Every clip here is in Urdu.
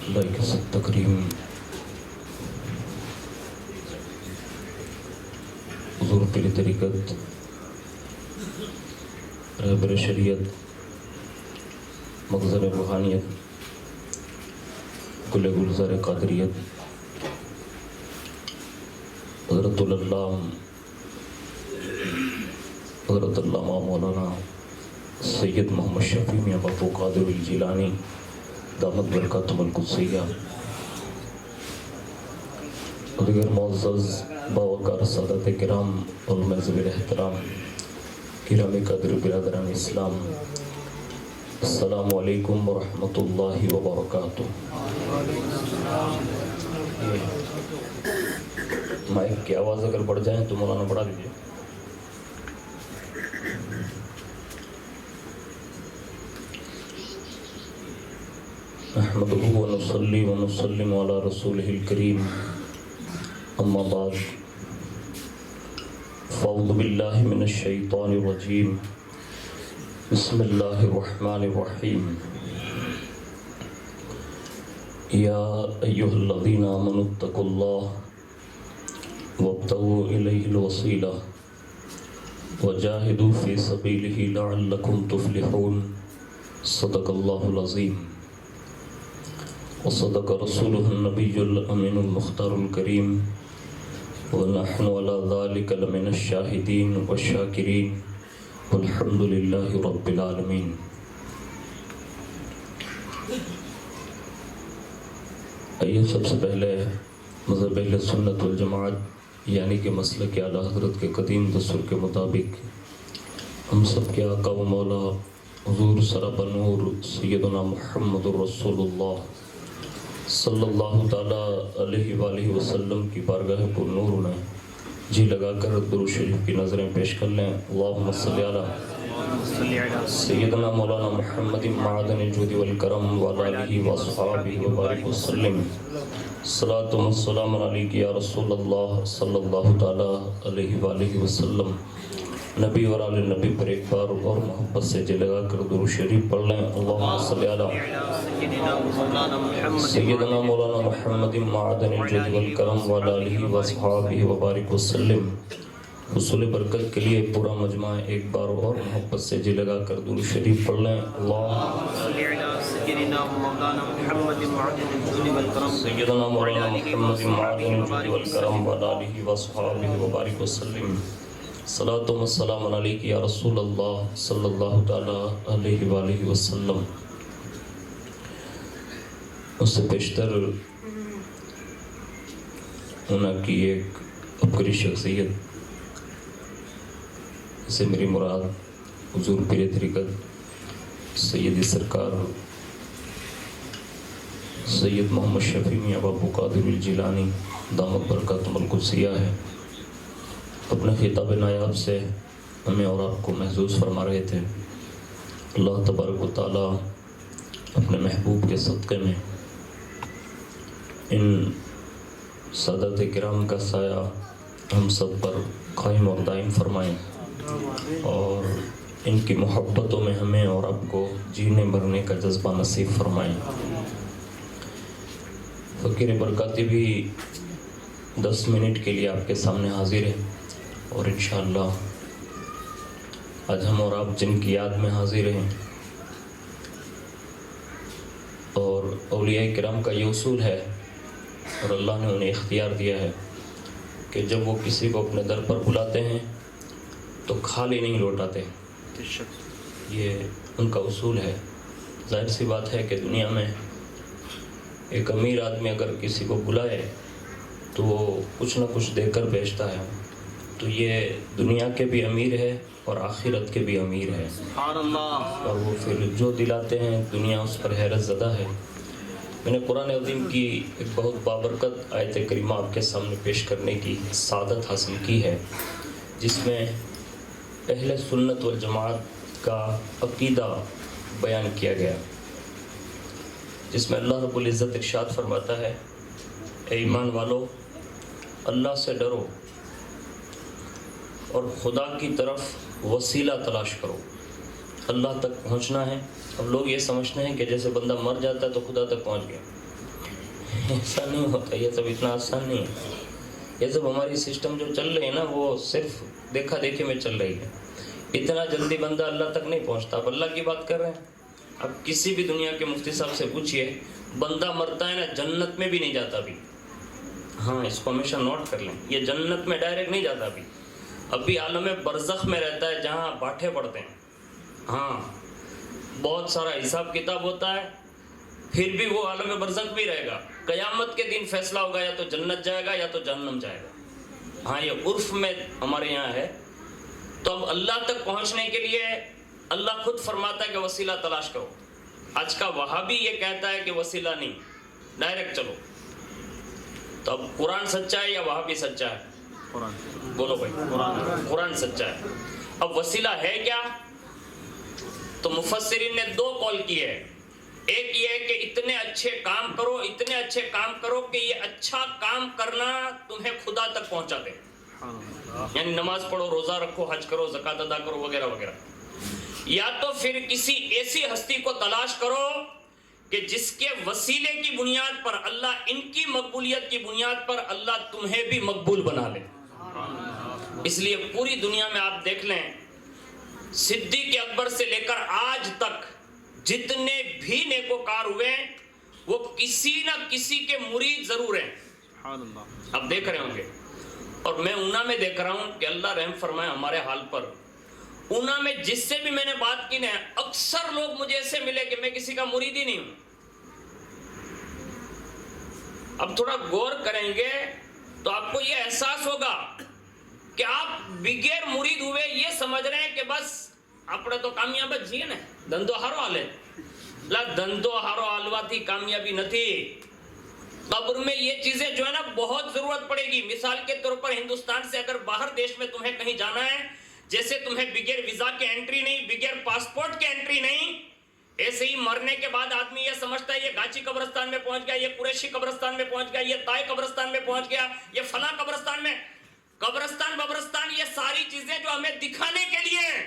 اللہ کی سب تکریم حضور پیر طریقت رہبر شریعت مخزن روحانیت گل گلزار قادریت حضرت علامہ مولانا سید محمد شفیع میاں باپو قادر الجیلانی دامت برکاتہم القدسیہ اور دیگر معزز باوقار سادات کرام اور معزز احترام گرامی قدر برادران اسلام، السلام علیکم ورحمۃ اللہ وبرکاتہ۔ مائک کی آواز اگر بڑھ جائیں تو مولانا بڑھا دیجیے۔ نحمدہ ونصلی ونسلم علی رسولہ الکریم، اما بعد فاعوذ باللہ من الشیطان الرجیم، بسم اللہ الرحمن الرحیم۔ یا ایہا الذین آمنوا اتقوا اللہ وابتغوا الیہ الوسیلہ وجاہدوا فی سبیلہ لعلکم تفلحون، صدق اللہ العظیم وصدق رسولہ النبی الامین المختار الکریم، ونحن علی ذلک لمن الشاہدین والشاکرین والحمد للہ رب العالمین۔ آئیے سب سے پہلے مذہب اہل سنت والجماعت یعنی کہ مسلک اعلیٰ حضرت کے قدیم دستور کے مطابق ہم سب کے آقا و مولا حضور سراب نور سیدنا محمد رسول اللہ صلی اللہ تعالیٰ علیہ وآلہ وسلم کی بارگاہ پر نور میں جی لگا کر درود شریف کی نظریں پیش کر لیں۔ اللہم صلی علی سیدنا مولانا محمد معدن الجود والکرم وعلی آلہ واصحابہ وبارک وسلم، صلاۃ و سلام علیک یا رسول اللہ صلی اللہ تعالیٰ علیہ وآلہ وسلم۔ نبی اور آل نبی پر ایک بار اور محبت سے جی لگا کر درود شریف پڑھ لیں۔ اللہم صلی علی سیدنا مولانا محمد معدن الجود والکرم وعلی آلہ واصحابہ وبارک وسلم۔ حصول برکت کے لیے پورا مجمع ایک بار اور محبت سے جی لگا کر درود شریف پڑھ لیں۔ اللہم صلی علی سیدنا مولانا محمد معدن الجود والکرم سیدنا مولانا محمد معدن الجود والکرم وعلی آلہ واصحابہ وبارک وسلم، صلاۃ و سلام علیک یا رسول اللہ صلی اللہ تعالیٰ علیہ وآلہ وسلم۔ اس سے بیشتر انہوں کی ایک عبقری شخصیت سے میری مراد حضور پیر طریقت سیدی سرکار سید محمد شفیع میاں باپو قادر الجیلانی دامت برکاتہم القدسیہ ہے۔ اپنے خطاب نایاب سے ہمیں اور آپ کو محظوظ فرما رہے تھے۔ اللہ تبارک و تعالیٰ اپنے محبوب کے صدقے میں ان سادات کرام کا سایہ ہم سب پر قائم اور دائم فرمائیں، اور ان کی محبتوں میں ہمیں اور آپ کو جینے مرنے کا جذبہ نصیب فرمائیں۔ فقیر برکاتی بھی 10 منٹ کے لیے آپ کے سامنے حاضر ہے، اور انشاءاللہ آج ہم اور آپ جن کی یاد میں حاضر ہیں، اور اولیاء کرام کا یہ اصول ہے اور اللہ نے انہیں اختیار دیا ہے کہ جب وہ کسی کو اپنے در پر بلاتے ہیں تو خالی نہیں لوٹاتے۔ یہ ان کا اصول ہے۔ ظاہر سی بات ہے کہ دنیا میں ایک امیر آدمی اگر کسی کو بلائے تو وہ کچھ نہ کچھ دے کر بیچتا ہے، تو یہ دنیا کے بھی امیر ہے اور آخرت کے بھی امیر ہے، اور وہ پھر جو دلاتے ہیں دنیا اس پر حیرت زدہ ہے۔ میں نے قرآن عظیم کی ایک بہت بابرکت آیت کریمہ آپ کے سامنے پیش کرنے کی سعادت حاصل کی ہے، جس میں اہل سنت والجماعت کا عقیدہ بیان کیا گیا، جس میں اللہ رب العزت ارشاد فرماتا ہے، اے ایمان والو، اللہ سے ڈرو اور خدا کی طرف وسیلہ تلاش کرو۔ اللہ تک پہنچنا ہے۔ اب لوگ یہ سمجھتے ہیں کہ جیسے بندہ مر جاتا ہے تو خدا تک پہنچ گیا، ایسا نہیں ہوتا, یہ سب اتنا آسان نہیں ہے. یہ سب ہماری سسٹم جو چل رہی ہے نا وہ صرف دیکھا دیکھی میں چل رہی ہے. اتنا جلدی بندہ اللہ تک نہیں پہنچتا. اب اللہ کی بات کر رہے ہیں, اب کسی بھی دنیا کے مفتی صاحب سے پوچھئے, بندہ مرتا ہے نا جنت میں بھی نہیں جاتا ابھی. ہاں اس کو ہمیشہ نوٹ کر لیں, یہ جنت میں ڈائریکٹ نہیں جاتا ابھی عالم برزخ میں رہتا ہے جہاں باٹھے پڑتے ہیں. ہاں بہت سارا حساب کتاب ہوتا ہے, پھر بھی وہ عالم برزخ بھی رہے گا. قیامت کے دن فیصلہ ہوگا, یا تو جنت جائے گا یا تو جہنم جائے گا. ہاں یہ عرف میں ہمارے یہاں ہے. تو اب اللہ تک پہنچنے کے لیے اللہ خود فرماتا ہے کہ وسیلہ تلاش کرو. آج کا وہابی یہ کہتا ہے کہ وسیلہ نہیں, ڈائریکٹ چلو. تو اب قرآن سچا ہے یا وہابی سچا ہے؟ قرآن. بولو بھائی, قرآن سچا ہے. اب وسیلہ ہے کیا؟ تو مفسرین نے دو قول کیے ہیں. ایک یہ ہے کہ اتنے اچھے کام کرو, اتنے اچھے کام کرو کہ یہ اچھا کام کرنا تمہیں خدا تک پہنچا دے. یعنی نماز پڑھو, روزہ رکھو, حج کرو, زکوٰۃ ادا کرو وغیرہ وغیرہ. یا تو پھر کسی ایسی ہستی کو تلاش کرو کہ جس کے وسیلے کی بنیاد پر اللہ, ان کی مقبولیت کی بنیاد پر اللہ تمہیں بھی مقبول بنا لے. اس لیے پوری دنیا میں آپ دیکھ لیں, صدیق اکبر سے لے کر آج تک جتنے بھی نیکوکار ہوئے وہ کسی نہ کسی کے مرید ضرور ہیں. اب دیکھ رہے ہوں گے, اور میں اونا میں دیکھ رہا ہوں کہ اللہ رحم فرمائے ہمارے حال پر. اونا میں جس سے بھی میں نے بات کی نا, اکثر لوگ مجھے ایسے ملے کہ میں کسی کا مرید ہی نہیں ہوں. اب تھوڑا غور کریں گے تو آپ کو یہ احساس ہوگا کہ آپ بغیر مرید ہوئے یہ سمجھ رہے ہیں کہ بس اپنے تو کامیاب جیے نا, دندو ہارو حال ہے. لا, دندو ہارو حالوا تھی کامیابی نہ تھی. قبر میں یہ چیزیں جو ہے نا بہت ضرورت پڑے گی. مثال کے طور پر ہندوستان سے اگر باہر دیش میں تمہیں کہیں جانا ہے, جیسے تمہیں بغیر ویزا کے انٹری نہیں, بغیر پاسپورٹ کے انٹری نہیں, ایسے ہی مرنے کے بعد آدمی یہ سمجھتا ہے یہ گاچی قبرستان میں پہنچ گیا, یہ قریشی قبرستان میں پہنچ گیا, یہ طائف قبرستان میں پہنچ گیا, یہ فلاں قبرستان میں. قبرستان یہ ساری چیزیں جو ہمیں دکھانے کے لیے ہیں,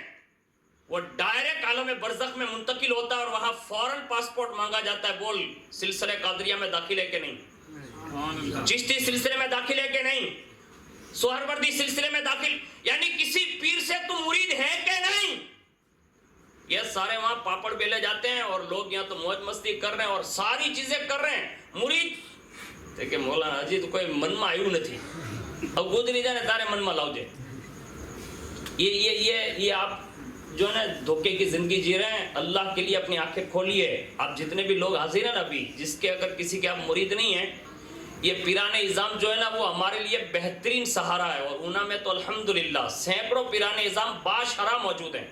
وہ ڈائریکٹ عالم برزخ میں منتقل ہوتا ہے اور وہاں فوراً پاسپورٹ مانگا جاتا ہے. بول سلسلہ قادریہ میں داخل ہے کہ نہیں, چشتی سلسلے میں داخل ہے کہ نہیں, سہروردی سلسلے میں داخل, یعنی کسی پیر سے تم مرید ہے کہ نہیں. یہ سارے وہاں پاپڑ بیلے جاتے ہیں اور لوگ یہاں تو موج مستی کر رہے ہیں اور ساری چیزیں کر رہے ہیں. مرید دیکھیں مولانا جی تو کوئی من میں آئیو نہیں تھی, اب گزری جانے تارے من میں لاؤ جے. یہ آپ جو ہے نا دھوکے کی زندگی جی رہے ہیں. اللہ کے لیے اپنی آنکھیں کھولیے. آپ جتنے بھی لوگ حاضر ہیں نا ابھی, جس کے اگر کسی کے آپ مرید نہیں ہیں, یہ پیران اعظام جو ہے نا وہ ہمارے لیے بہترین سہارا ہے. اور اونا میں تو الحمدللہ سینکڑوں پیران اعظام باشرح موجود ہیں,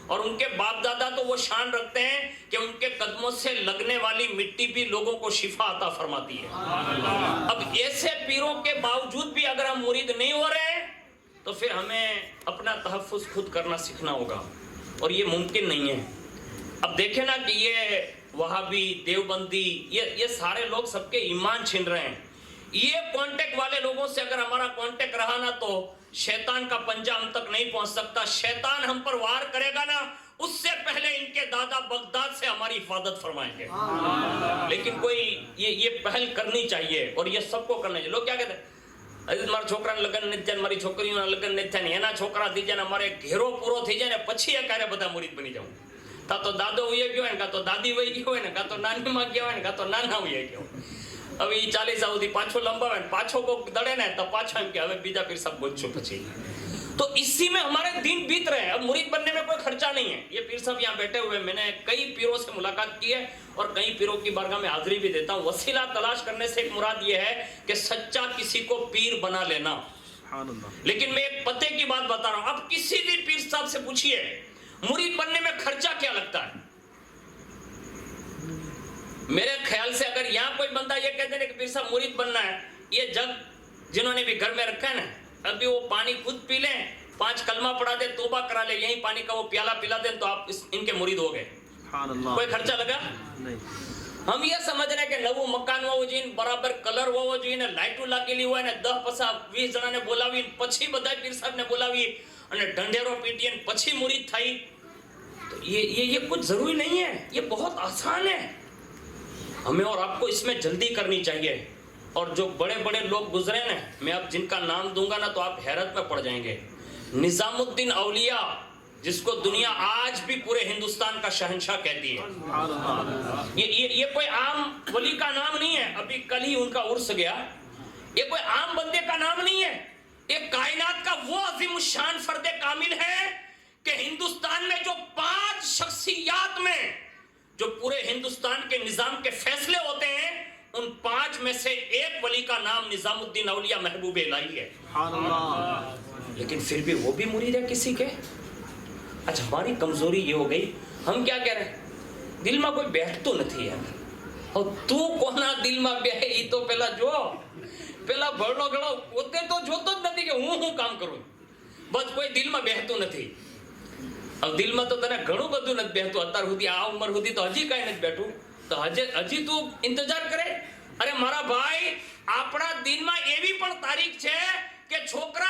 اور ان کے باپ دادا تو وہ شان رکھتے ہیں کہ ان کے قدموں سے لگنے والی مٹی بھی لوگوں کو شفا عطا فرماتی ہے. اب ایسے پیروں کے باوجود بھی اگر ہم مرید نہیں ہو رہے تو پھر ہمیں اپنا تحفظ خود کرنا سیکھنا ہوگا, اور یہ ممکن نہیں ہے. اب دیکھیں نا کہ یہ وہابی, دیوبندی, یہ سارے لوگ سب کے ایمان چھین رہے ہیں. یہ کانٹیکٹ والے لوگوں سے اگر ہمارا کانٹیکٹ رہا نا تو شیطان کا پنجہ ہم تک نہیں پہنچ سکتا. شیطان ہم پر وار کرے گا نا, اس سے پہلے ان کے دادا بغداد سے ہماری حفاظت فرمائیں گے. لیکن کوئی یہ پہل کرنی چاہیے, اور یہ سب کو کرنا چاہیے. لوگ کیا کہتے ہیں, મારા છોકરાને લગ્ન નથી થયા, મારી છોકરીઓના લગ્ન નથી થયા, એના છોકરા થઈ જાય ને અમારે ઘેરો પૂરો થઈ જાય ને પછી એકારે બધા મુરીદ બની જાઉં. કાં તો દાદો વહી ગયો હોય ને, કાં તો દાદી વહી ગઈ હોય ને, કાં તો નાની માં ગયા હોય ને, કાં તો નાના વહી ગયો. હવે એ 40 સુધી પાછો લંબાવે ને પાછો કોક દડે ને તો પાછો એમ કે હવે બીજા પીર સાહેબ ગોતશો પછી. تو اسی میں ہمارے دن بیت رہے ہیں. اب مرید بننے میں کوئی خرچہ نہیں ہے. یہ پیر صاحب یہاں بیٹھے ہوئے, میں نے کئی پیروں سے ملاقات کی ہے اور کئی پیروں کی بارگاہ میں حاضری بھی دیتا ہوں. وسیلہ تلاش کرنے سے ایک مراد یہ ہے کہ سچا کسی کو پیر بنا لینا. لیکن میں ایک پتے کی بات بتا رہا ہوں, اب کسی بھی پیر صاحب سے پوچھئے مرید بننے میں خرچہ کیا لگتا ہے. میرے خیال سے اگر یہاں کوئی بندہ یہ کہتے ہیں کہ پیر صاحب مرید بننا ہے, یہ جگ جنہوں نے بھی گھر میں رکھا ہے نا, ابھی وہ پانی خود پی لیں, 5 کلمہ پڑھا دے, توبہ کرا لے, یہی پانی کا وہ پیالہ پلا دیں تو آپ ان کے مرید ہو گئے. کوئی خرچہ لگا نہیں. ہم یہ سمجھ رہے ہیں کہ نو مکان ہوو જોઈએ, બરાબર કલર હોવો જોઈએ ને, લાઈટો લાગેલી હોય ને, 10-20 જણાને બોલાવી પછી બધા પીર સાહેબને બોલાવી અને ઢંઢેરો પીટીએ ને પછી મુરીદ થઈ. તો یہ کچھ ضروری نہیں ہے, یہ بہت آسان ہے. ہمیں اور آپ کو اس میں جلدی کرنی چاہیے. اور جو بڑے بڑے لوگ گزرے نا, میں اب جن کا نام دوں گا نا تو آپ حیرت میں پڑ جائیں گے. نظام الدین اولیاء, جس کو دنیا آج بھی پورے ہندوستان کا شہنشاہ کہتی ہے, یہ کوئی عام ولی کا نام نہیں ہے. ابھی کل ہی ان کا عرس گیا. یہ کوئی عام بندے کا نام نہیں ہے. ایک کائنات کا وہ عظیم الشان فرد کامل ہے کہ ہندوستان میں جو 5 شخصیات میں جو پورے ہندوستان کے نظام کے فیصلے ہوتے ہیں, ان 5 میں سے ایک ولی کا نام نظام الدین اولیاء محبوب الہی ہے. لیکن پھر بھی وہ بھی مرید ہے کسی کے. اچھا, ہماری کمزوری یہ ہو گئی, ہم کیا کہہ رہے ہیں, دل میں کوئی بیٹھ تو نہیں ہے. اور تو کونا دل میں بیٹھے, ای تو પેલા ભરડો ગળો પોતે તો જોતો જ નથી કે હું કામ કરું. બસ કોઈ દિલમાં બેહતું નથી. હવે દિલમાં તો તને ઘણું બધું નથી બેહતું. અત્યાર સુધી આ ઉંમર સુધી તો હજી કાંઈ નથી બેઠું. તો હજી તું ઇંતજાર કરે. અરે મારા ભાઈ, આપણા દિનમાં એવી પણ તારીખ છે કે છોકરા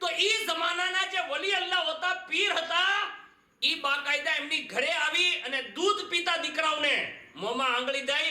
તો ઈ જમાનાના જે વલી અલ્લાહ હોતા, પીર હતા, ઈ બાકાયદા એમની ઘરે આવી અને દૂધ પીતા દીકરાઓને મોંમાં આંગળી દઈ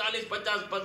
40-50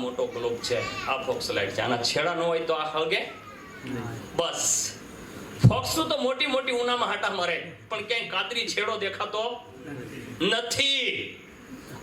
મોટો ગ્લોબ છે, આ ફોક્સ લાઇટ છે, આના છેડા ન હોય તો આ હળગે. બસ ફોક્સ તો મોટી મોટી ઉનામાં હાટા મારે, પણ ક્યાંય કાતરી છેડો દેખાતો નથી.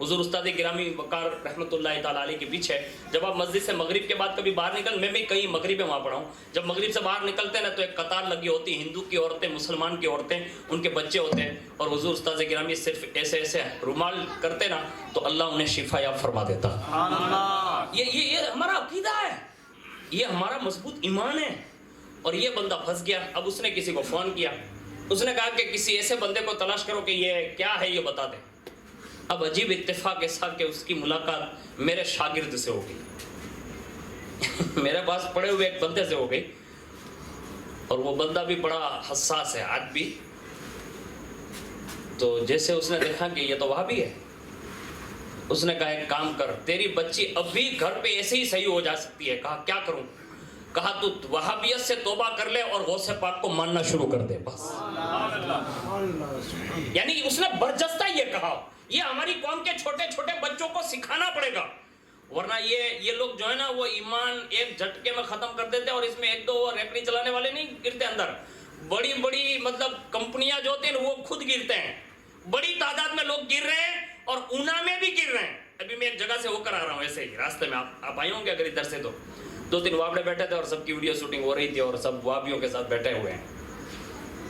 حضور استاد گرامی وقار رحمۃ اللہ تعالیٰ علیہ کے پیچھے جب آپ مسجد سے مغرب کے بعد کبھی باہر نکل، میں بھی کئی مغربیں وہاں پڑھا ہوں، جب مغرب سے باہر نکلتے ہیں نا تو ایک قطار لگی ہوتی، ہندو کی عورتیں، مسلمان کی عورتیں، ان کے بچے ہوتے ہیں، اور حضور استاد گرامی صرف ایسے ایسے رومال کرتے نا تو اللہ انہیں شفا یاب فرما دیتا۔ یہ ہمارا عقیدہ ہے، یہ ہمارا مضبوط ایمان ہے۔ اور یہ بندہ پھنس گیا۔ اب اس نے کسی کو فون کیا، اس نے کہا کہ کسی ایسے بندے کو تلاش کرو کہ یہ کیا ہے یہ بتا دے۔ اب عجیب اتفاق کے ساتھ کہ اس کی ملاقات میرے شاگرد سے ہو گئی، میرے پاس پڑے ہوئے ایک بندے سے ہو گئی، اور وہ بندہ بھی بڑا حساس ہے آج بھی۔ تو جیسے اس نے دیکھا کہ یہ تو وہابی ہے، اس نے کہا ایک کام کر، تیری بچی ابھی گھر پہ ایسے ہی صحیح ہو جا سکتی ہے۔ کہا کیا کروں؟ کہا تو وہابیت سے توبہ کر لے اور غوث پاک کو ماننا شروع کر دے بس۔ یعنی اس نے برجستہ یہ کہا، یہ ہماری قوم کے چھوٹے چھوٹے بچوں کو سکھانا پڑے گا، ورنہ یہ لوگ جو ہے نا وہ ایمان ایک جھٹکے میں ختم کر دیتے، اور اس میں ایک دو ریکڑی چلانے والے نہیں گرتے اندر، بڑی بڑی مطلب کمپنیاں جو ہوتی ہیں وہ خود گرتے ہیں، بڑی تعداد میں لوگ گر رہے ہیں، اور اونا میں بھی گر رہے ہیں۔ ابھی میں ایک جگہ سے ہو کر آ رہا ہوں ایسے ہی راستے میں، آپ آئے ہوں گے اگر ادھر سے، تو 2-3 وابڑے بیٹھے تھے اور سب کی ویڈیو شوٹنگ ہو رہی تھی اور سب وہابیوں کے ساتھ بیٹھے ہوئے ہیں۔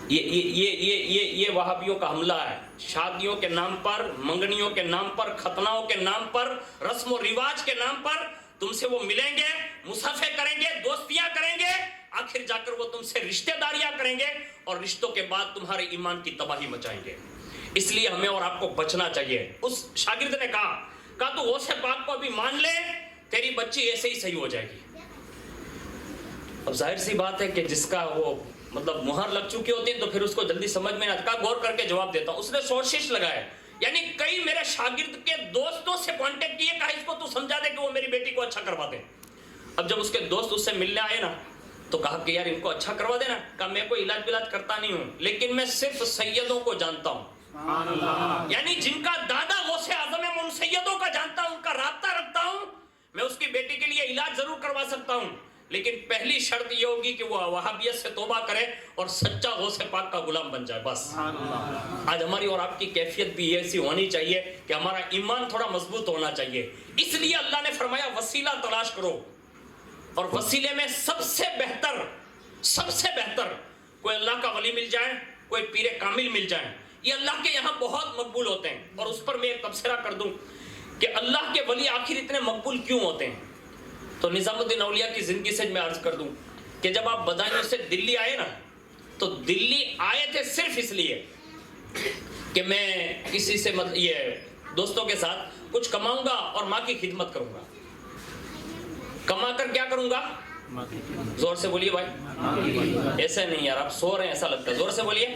یہ وہابیوں کا حملہ ہے، شادیوں کے نام پر، منگنیوں کے نام پر، ختناؤں کے نام پر، رسم و رواج کے نام پر تم سے وہ ملیں گے، مصافحے کریں گے، دوستیاں کریں گے، آخر جا کر وہ تم سے رشتہ داریاں کریں گے، اور رشتوں کے بعد تمہارے ایمان کی تباہی مچائیں گے۔ اس لیے ہمیں اور آپ کو بچنا چاہیے۔ اس شاگرد نے کہا تو غوث پاک کو ابھی مان لے، تیری بچی ایسے ہی صحیح ہو جائے گی۔ اب ظاہر سی بات ہے کہ جس کا وہ مطلب مہر لگ چکی ہوتی ہے تو پھر اس کو جلدی سمجھ میں نہیں آتا۔ غور کر کے جواب دیتا ہوں۔ اس نے سوچ لگایا، یعنی کئی میرے شاگرد کے دوستوں سے کانٹیکٹ کیے، کہا اس کو تو سمجھا دے کہ وہ میری بیٹی کو اچھا کروا دے۔ اب جب اس کے دوست اس سے ملنے آئے نا تو کہا کہ یار ان کو اچھا کروا دینا۔ کہا میں کوئی علاج بلاج کرتا نہیں ہوں، لیکن میں صرف سیدوں کو جانتا ہوں، یعنی جن کا دادا غوث اعظم ہے میں ان سیدوں کا جانتا ہوں، ان کا رابطہ رکھتا ہوں، میں اس کی بیٹی کے لیے علاج ضرور کروا سکتا ہوں، لیکن پہلی شرط یہ ہوگی کہ وہ وہابیت سے توبہ کرے اور سچا غوث پاک کا غلام بن جائے بس۔ آج ہماری اور آپ کی کیفیت بھی ایسی ہونی چاہیے کہ ہمارا ایمان تھوڑا مضبوط ہونا چاہیے۔ اس لیے اللہ نے فرمایا وسیلہ تلاش کرو، اور وسیلے میں سب سے بہتر کوئی اللہ کا ولی مل جائے، کوئی پیر کامل مل جائے، یہ اللہ کے یہاں بہت مقبول ہوتے ہیں۔ اور اس پر میں ایک تبصرہ کر دوں کہ اللہ کے ولی آخر اتنے مقبول کیوں ہوتے ہیں، تو نظام الدین اولیاء کی زندگی سے میں عرض کر دوں کہ جب آپ بدایوں سے دلی آئے نا تو دلی آئے تھے صرف اس لیے کہ میں کسی سے یہ دوستوں کے ساتھ کچھ کماؤں گا اور ماں کی خدمت کروں گا۔ کما کر کیا کروں گا؟ زور سے بولیے بھائی، ایسے نہیں یار آپ سو رہے ہیں ایسا لگتا ہے، زور سے بولیے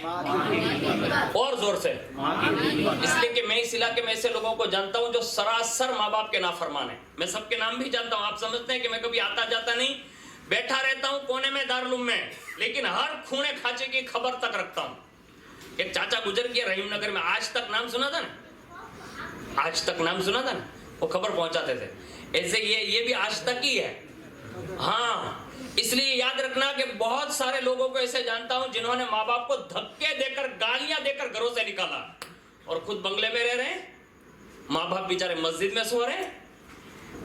اور زور سے۔ اس لیے کہ میں اس علاقے میں ایسے لوگوں کو جانتا ہوں جو سراسر ماں باپ کے نافرمان ہیں۔ میں سب کے نام بھی جانتا ہوں، آپ سمجھتے ہیں کہ میں کبھی آتا جاتا نہیں، بیٹھا رہتا ہوں کونے میں دارالعلوم میں، لیکن ہر کھونے کھانچے کی خبر تک رکھتا ہوں۔ ایک چاچا گزر گیا رحیم نگر میں، آج تک نام سنا تھا نا، آج تک نام سنا تھا نا، وہ خبر پہنچاتے تھے۔ ایسے یہ بھی آج تک ہی ہے۔ ہاں اس لیے یاد رکھنا کہ بہت سارے لوگوں کو ایسے جانتا ہوں جنہوں نے ماں باپ کو دھکے دے کر، گالیاں دے کر گھروں سے نکالا، اور خود بنگلے میں رہ رہے ہیں، ماں باپ بیچارے مسجد میں سو رہے ہیں۔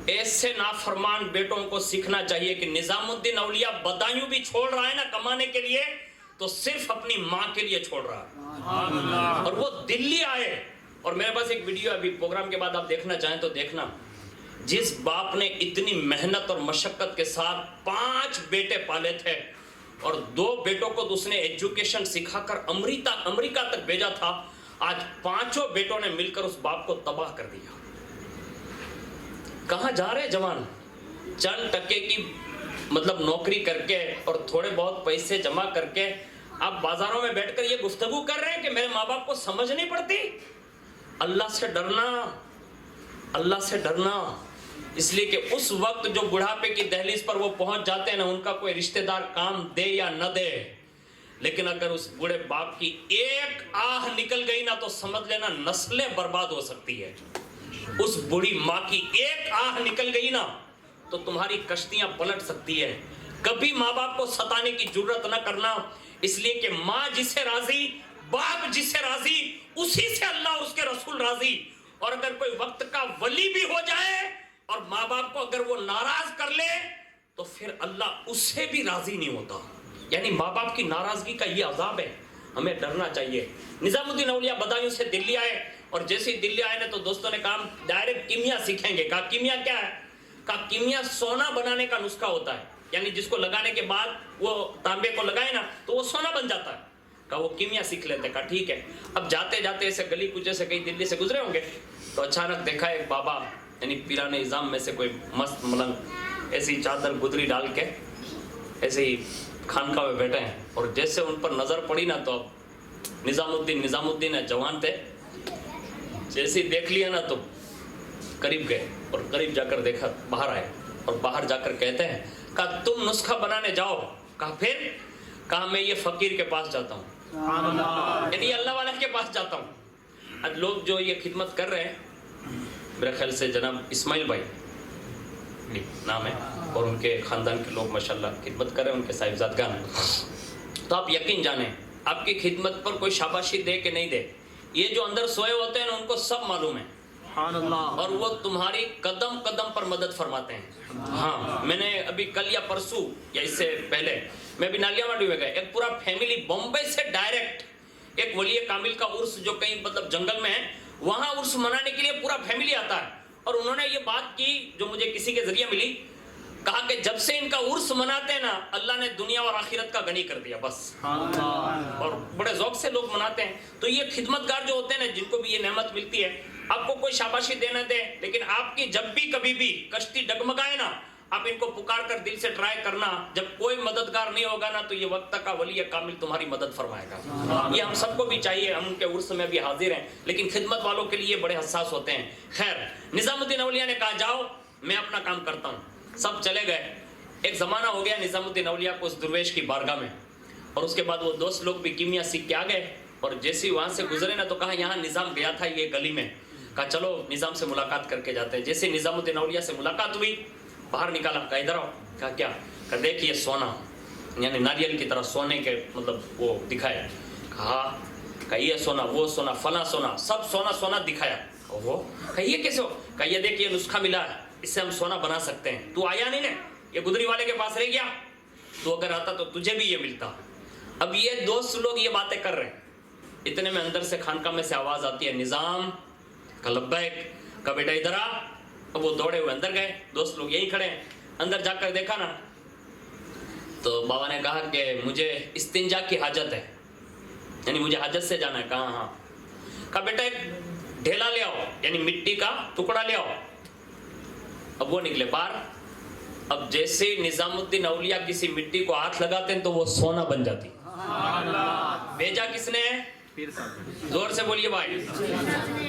ایسے نافرمان بیٹوں کو سیکھنا چاہیے کہ نظام الدین اولیاء بدایوں بھی چھوڑ رہا ہے نا کمانے کے لیے، تو صرف اپنی ماں کے لیے چھوڑ رہا ہے۔ اور وہ دلی آئے، اور میرے پاس ایک ویڈیو ابھی پروگرام کے بعد آپ دیکھنا چاہیں تو دیکھنا، جس باپ نے اتنی محنت اور مشقت کے ساتھ 5 بیٹے پالے تھے اور 2 بیٹوں کو اس نے ایجوکیشن سکھا کر امریکہ تک بھیجا تھا، آج 5 بیٹوں نے مل کر اس باپ کو تباہ کر دیا۔ کہاں جا رہے جوان؟ چند ٹکے کی مطلب نوکری کر کے اور تھوڑے بہت پیسے جمع کر کے آپ بازاروں میں بیٹھ کر یہ گفتگو کر رہے ہیں کہ میرے ماں باپ کو سمجھ نہیں پڑتی۔ اللہ سے ڈرنا، اللہ سے ڈرنا، اس لیے کہ اس وقت جو بڑھاپے کی دہلیز پر وہ پہنچ جاتے ہیں نا، ان کا کوئی رشتہ دار کام دے یا نہ دے، لیکن اگر اس بوڑھے باپ کی ایک آہ نکل گئی نا تو سمجھ لینا نسلیں برباد ہو سکتی ہے۔ اس بوڑھی ماں کی ایک آہ نکل گئی نا تو تمہاری کشتیاں پلٹ سکتی ہے۔ کبھی ماں باپ کو ستانے کی جرت نہ کرنا، اس لیے کہ ماں جسے راضی، باپ جسے راضی، اسی سے اللہ اور اس کے رسول راضی۔ اور اگر کوئی وقت کا ولی بھی ہو جائے اور ماں باپ کو اگر وہ ناراض کر لے تو پھر اللہ اس سے بھی راضی نہیں ہوتا. یعنی ماں باپ کی ناراضگی کا یہ عذاب ہے, ہمیں ڈرنا چاہیے. نظام الدین اولیاء بدایوں سے دلی آئے, اور جیسے ہی دلی آئے نا تو دوستوں نے کہا ڈائریکٹ کیمیا سیکھیں گے. کہا کیمیا کیا ہے؟ کہا کیمیا سونا بنانے کا نسخہ ہوتا ہے, یعنی جس کو لگانے کے بعد وہ تانبے کو لگائے نا تو وہ سونا بن جاتا ہے. کہا وہ کیمیا سیکھ لیتے. کہا ٹھیک ہے. اب جاتے جاتے ایسے گلی کوچے سے کہیں دلی سے گزرے ہوں گے تو اچانک دیکھا ایک بابا یعنی پیران نظام میں سے کوئی مست ملنگ ایسی چادر گدری ڈال کے ایسے ہی خانقاہ میں بیٹھے ہیں, اور جیسے ان پر نظر پڑی نا تو اب نظام الدین جوان تھے, جیسے ہی دیکھ لیا نا تو قریب گئے, اور قریب جا کر دیکھا باہر آئے, اور باہر جا کر کہتے ہیں کہا تم نسخہ بنانے جاؤ. کہا پھر؟ کہا میں یہ فقیر کے پاس جاتا ہوں, یعنی اللہ والے کے پاس جاتا ہوں. اب لوگ جو یہ خدمت کر رہے ہیں میرے خیال سے جناب اسماعیل بھائی نام ہے, اور ان کے خاندان کے لوگ ماشاءاللہ خدمت کر رہے ہیں, ان کے صاحبزادگان. تو آپ یقین جانیں آپ کی خدمت پر کوئی شاباشی دے کہ نہیں دے, یہ جو اندر سوئے ہوتے ہیں نا ان کو سب معلوم ہے, اور وہ تمہاری قدم قدم پر مدد فرماتے ہیں. ہاں میں نے ابھی کل یا پرسوں یا اس سے پہلے میں بھی نالیہ مانڈی میں گئے, ایک پورا فیملی بمبئی سے ڈائریکٹ ایک ولی کامل کا عرس جو کہیں مطلب جنگل میں ہے وہاں عرس منانے کے لیے پورا فیملی آتا ہے. اور انہوں نے یہ بات کی جو مجھے کسی کے ذریعے ملی, کہا کہ جب سے ان کا عرس مناتے ہیں نا اللہ نے دنیا اور آخرت کا غنی کر دیا بس, اور بڑے ذوق سے لوگ مناتے ہیں. تو یہ خدمتگار جو ہوتے ہیں نا جن کو بھی یہ نعمت ملتی ہے, آپ کو کوئی شاباشی دینا دے لیکن آپ کی جب بھی کبھی بھی کشتی ڈگمگائے نا آپ ان کو پکار کر دل سے ٹرائی کرنا, جب کوئی مددگار نہیں ہوگا نا تو یہ وقت کا ولی کامل تمہاری مدد فرمائے گا. یہ ہم سب کو بھی چاہیے, ہم ان کے عرس میں بھی حاضر ہیں لیکن خدمت والوں کے لیے بڑے حساس ہوتے ہیں. خیر نظام الدین اولیاء نے کہا جاؤ میں اپنا کام کرتا ہوں. سب چلے گئے. ایک زمانہ ہو گیا نظام الدین اولیاء کو اس درویش کی بارگاہ میں, اور اس کے بعد وہ دوست لوگ بھی کیمیا سیکھ کے آ گئے, اور جیسے وہاں سے گزرے نا تو کہا یہاں نظام گیا تھا یہ گلی میں. کہا چلو نظام سے ملاقات کر کے جاتے ہیں. جیسے نظام الدین اولیاء سے ملاقات ہوئی باہر نکالا, کہا ادھر آؤ. کہا کیا؟ کہا دیکھیے سونا, یعنی ناریل کی طرح سونے کے مطلب وہ دکھائے. کہا یہ سونا وہ سونا فلاں سونا سب سونا سونا دکھایا. وہ کہا یہ کیسے ہو؟ کہا یہ دیکھیے نسخہ ملا ہے, اس سے ہم سونا بنا سکتے ہیں. تو آیا نہیں نا, یہ گدری والے کے پاس رہ گیا, تو اگر آتا تو تجھے بھی یہ ملتا. اب یہ دوست لوگ یہ باتیں کر رہے ہیں, اتنے میں اندر سے خانقاہ میں سے آواز آتی ہے نظام. کہا لبیک. کہا بیٹا ادھر آ. اب وہ دوڑے ہوئے اندر گئے, دوست لوگ یہی کھڑے ہیں. اندر جا کر دیکھا نا تو بابا نے کہا کہ مجھے استنجا کی حاجت ہے, یعنی مجھے حاجت سے جانا ہے. کہا ہاں. کہا بیٹا ایک ڈھیلا لے آؤ, یعنی مٹی کا ٹکڑا لے آؤ. اب وہ نکلے باہر. اب جیسے نظام الدین اولیاء کسی مٹی کو ہاتھ لگاتے ہیں تو وہ سونا بن جاتی. بھیجا کس نے؟ زور سے بولیے بھائی,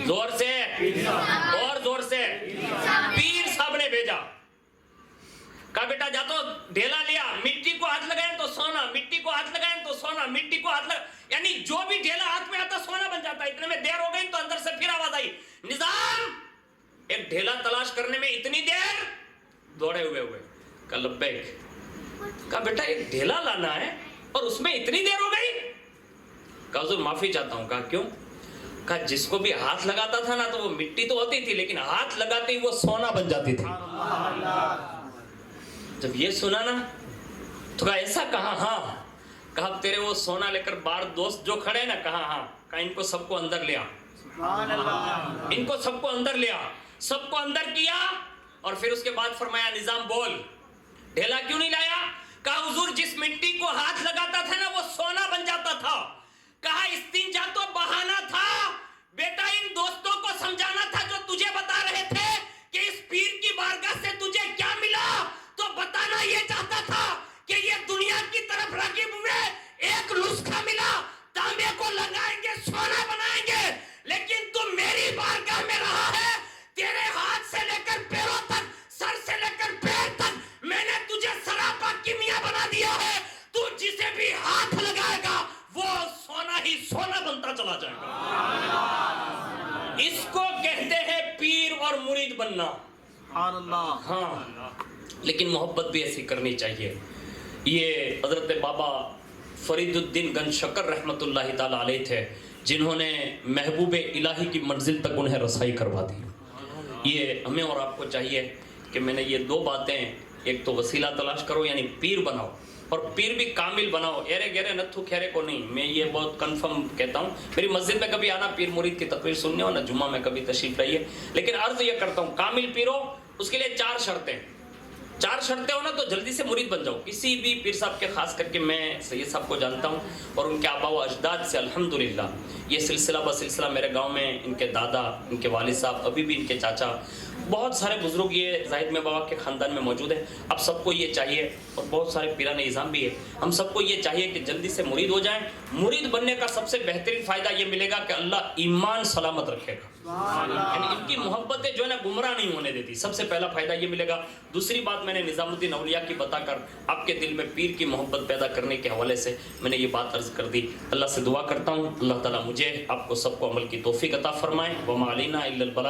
زور سے اور زور سے. پیر صاحب نے بھیجا. کہا بیٹا جا تو ڈھیلا لیا, مٹی کو ہاتھ لگائیں تو سونا, مٹی کو ہاتھ لگائیں تو سونا, مٹی کو ہاتھ لگائیں, یعنی جو بھی ڈھیلا ہاتھ میں آتا سونا بن جاتا. اتنے میں دیر ہو گئی تو اندر سے پھر آواز آئی نظام ایک ڈھیلا تلاش کرنے میں اتنی دیر. دوڑے ہوئے. کہا لبیک. کہا بیٹا ایک ڈھیلا لانا ہے اور اس میں اتنی دیر ہو گئی. کہا حضور معافی چاہتا ہوں. کہا کیوں؟ کہا جس کو بھی ہاتھ لگاتا تھا نا تو وہ مٹی تو ہوتی تھی لیکن ہاتھ لگاتے ہی وہ سونا بن جاتی تھی. جب یہ سنا نا تو کہا ایسا؟ کہا ہاں. کہا اب تیرے وہ سونا لے کر باہر دوست جو کھڑے نا, کہا ہاں. کہا ان کو سب کو اندر لیا, ان کو سب کو اندر لیا, سب کو اندر کیا, اور پھر اس کے بعد فرمایا نظام بول ڈھیلا کیوں نہیں لایا؟ کہا حضور جس مٹی کو ہاتھ لگاتا تھا نا وہ سونا بن جاتا تھا. کہا استنجا تو بہانہ تھا بیٹا, ان دوستوں کو سمجھانا تھا جو تجھے بتا رہے تھے کہ اس پیر کی بارگاہ سے تجھے کیا ملا, تو بتانا یہ چاہتا تھا کہ یہ دنیا کی طرف راغب ہوئے, ایک نسخہ ملا, تانبے کو لگائیں گے سونا بنائیں گے, لیکن تم میری بارگاہ میں رہا ہے, تیرے ہاتھ سے لے کر پیروں تک, سر سے لے کر پیر تک میں نے تجھے سراپا کیمیا بنا دیا ہے. تو جسے بھی ہاتھ لگائے گا وہ سونا ہی سونا بنتا چلا جائے گا. اس کو کہتے ہیں پیر اور مرید بننا. ہاں لیکن محبت بھی ایسی کرنی چاہیے. یہ حضرت بابا فرید الدین گنج شکر رحمت اللہ تعالی علیہ تھے, جنہوں نے محبوب الہی کی منزل تک انہیں رسائی کروا دی. یہ ہمیں اور آپ کو چاہیے کہ میں نے یہ دو باتیں، ایک تو وسیلہ تلاش کرو یعنی پیر بناؤ، اور پیر بھی کامل بناؤ، ایرے گیرے نتھو کھیرے کو نہیں. میں یہ بہت کنفرم کہتا ہوں. میری مسجد میں کبھی آنا پیر مرید کی تقریر سننے ہو، نہ جمعہ میں کبھی تشریف لائیے، لیکن عرض یہ کرتا ہوں کامل پیر ہو، اس کے لیے 4 شرطیں. 4 شرطیں ہو نا تو جلدی سے مرید بن جاؤ. کسی بھی پیر صاحب کے، خاص کر کے میں سید صاحب کو جانتا ہوں اور ان کے آبا و اجداد سے الحمدللہ یہ سلسلہ بسلسلہ میرے گاؤں میں ان کے دادا، ان کے والد صاحب، ابھی بھی ان کے چاچا، بہت سارے بزرگ یہ زاہد میں بابا کے خاندان میں موجود ہیں. اب سب کو یہ چاہیے، اور بہت سارے پیران نظام بھی ہے، ہم سب کو یہ چاہیے کہ جلدی سے مرید ہو جائیں. مرید بننے کا سب سے بہترین فائدہ یہ ملے گا کہ اللہ ایمان سلامت رکھے گا، یعنی ان کی محبتیں جو ہے نا گمراہ نہیں ہونے دیتی. سب سے پہلا فائدہ یہ ملے گا. دوسری بات میں نے نظام الدین اولیاء کی بتا کر آپ کے دل میں پیر کی محبت پیدا کرنے کے حوالے سے میں نے یہ بات عرض کر دی. اللہ سے دعا کرتا ہوں اللہ تعالیٰ مجھے، آپ کو سب کو عمل کی توفیق عطا فرمائے. وما علینا الا البلاغ.